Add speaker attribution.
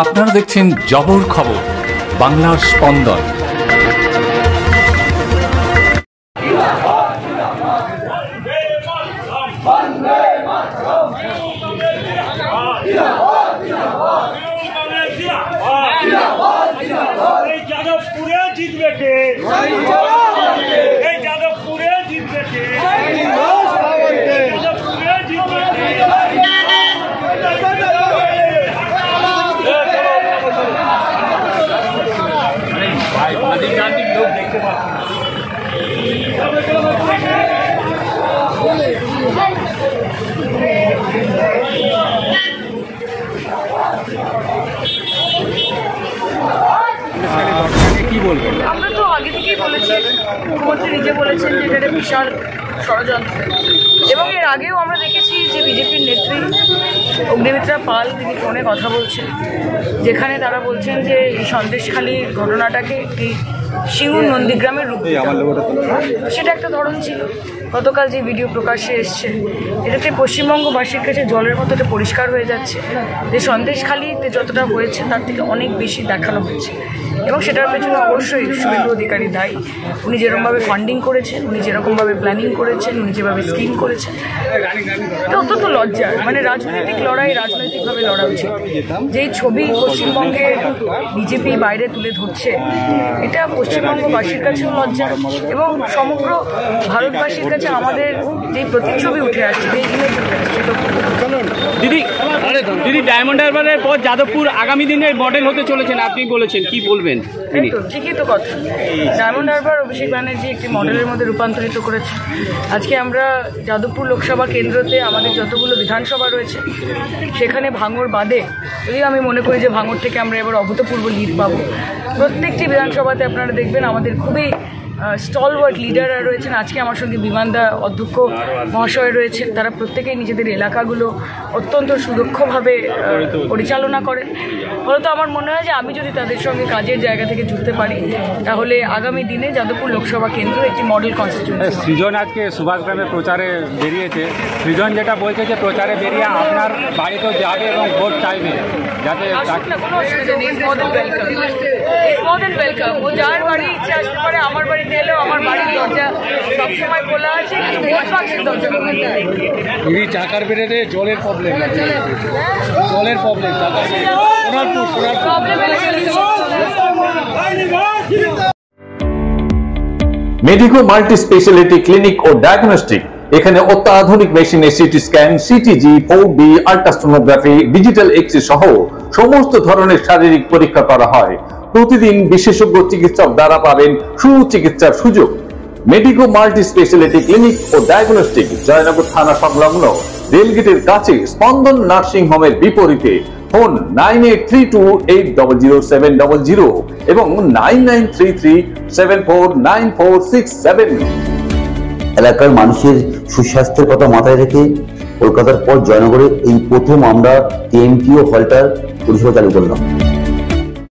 Speaker 1: আপনারা দেখছেন জবর খবর, বাংলার স্পন্দন।
Speaker 2: যাদবপুরে জিতবে কে? এই যাদবপুরে জিতবে কে? যাদবপুরে জিতবে কে? আধিকারিক লোক দেখতে
Speaker 3: আমরা তো আগে থেকেই বলেছি, মুখ্যমন্ত্রী নিজে বলেছেন যে এটা বিশাল ষড়যন্ত্র, এবং এর আগেও আমরা দেখেছি যে বিজেপির নেত্রী অগ্নিমিত্রা পাল তিনি ফোনে কথা বলছেন, যেখানে তারা বলছেন যে এই সন্দেশখালীর ঘটনাটাকে একটি সিঙ্গুর নন্দীগ্রামের রূপ দিতে হবে। সেটা একটা ধরন ছিল। গতকাল যে ভিডিও প্রকাশ্যে এসছে, এটাতে পশ্চিমবঙ্গবাসীর কাছে জলের মতো এটা পরিষ্কার হয়ে যাচ্ছে যে সন্দেশখালীতে যতটা হয়েছে তার থেকে অনেক বেশি দেখানো হয়েছে, এবং সেটার পেছনে অবশ্যই শুভেন্দু অধিকারী দায়ী। উনি যেরকমভাবে ফান্ডিং করেছেন, উনি যেরকমভাবে প্ল্যানিং করেছেন, উনি যেভাবে স্কিম করেছেন, এটা অত্যন্ত লজ্জার। মানে রাজনৈতিক লড়াই রাজনৈতিকভাবে লড়া উচিত। যেই ছবি পশ্চিমবঙ্গে বিজেপি বাইরে তুলে ধরছে, এটা পশ্চিমবঙ্গবাসীর কাছেও লজ্জার, এবং সমগ্র ভারতবাসীর কাছে আমাদের যে প্রতিচ্ছবি উঠে আসছে, যে ইমেজ উঠে আসছে।
Speaker 4: দিদি, ডায়মন্ড হারবারের পর যাদবপুর আগামী দিনের মডেল হতে চলেছেন, আপনি বলেছেন, কি বলবেন?
Speaker 3: ঠিকই তো কথা। ডায়মন্ড হারবার অভিষেক ব্যানার্জি একটি মডেলের মধ্যে রূপান্তরিত করেছে। আজকে আমরা যাদবপুর লোকসভা কেন্দ্রতে আমাদের যতগুলো বিধানসভা রয়েছে, সেখানে ভাঙড় বাদে, যদিও আমি মনে করি যে ভাঙড় থেকে আমরা এবার অভূতপূর্ব লিড পাবো, প্রত্যেকটি বিধানসভাতে আপনারা দেখবেন আমাদের খুবই স্টলওয়ার্ড লিডাররা রয়েছেন। আজকে আমার সঙ্গে বিমানদা অধ্যক্ষ মহাশয় রয়েছেন। তারা প্রত্যেকেই নিজেদের এলাকাগুলো অত্যন্ত সুদক্ষভাবে পরিচালনা করেন। ফলত আমার মনে হয় যে আমি যদি তাদের সঙ্গে কাজের জায়গা থেকে জুড়তে পারি, তাহলে আগামী দিনে যাদবপুর লোকসভা কেন্দ্র একটি মডেল কনস্টিটিউয়েন্সি।
Speaker 5: সৃজন আজকে সুভাষগ্রামে প্রচারে বেরিয়েছে। সৃজন যেটা বলছে যে প্রচারে বেরিয়ে আপনার বাড়িতেও যাবে এবং ভোট চাইবে, যাতে
Speaker 3: কোনো অসুবিধা নেই। Is more then welcome. ও যার বাড়ি ইচ্ছে আসতে পারে। আমার বাড়িতে এলেও আমার বাড়ির দরজা সবসময় খোলা আছে, কিন্তু ভোট বাক্সের দরজা খোলা নেই।
Speaker 5: চাকার বেড়ে জলের problem,
Speaker 6: medico multi speciality clinic ও ডায়াগনস্টিক। এখানে অত্যাধুনিক মেশিনে CT scan, CTG, 4D, ultrasonography, digital X-ray সহ সমস্ত ধরনের শারীরিক পরীক্ষা করা হয়। প্রতিদিন বিশেষজ্ঞ চিকিৎসক দ্বারা পাবেন সুচিকিৎসার সুযোগ। মেডিকো মাল্টি স্পেশালিটি ক্লিনিক ও ডায়াগনস্টিক, জয়নগর থানা সংলগ্ন, রেলগেটের কাছে, স্পন্দন নার্সিং হোমের বিপরীতে। ফোন 9832800700 এবং 9933749467।
Speaker 7: এলাকার মানুষের সুস্বাস্থ্যের কথা মাথায় রেখে কলকাতার পর জয়নগরে এই প্রথম আমরা TMTO হল্টার পরিষেবা চালু করলাম।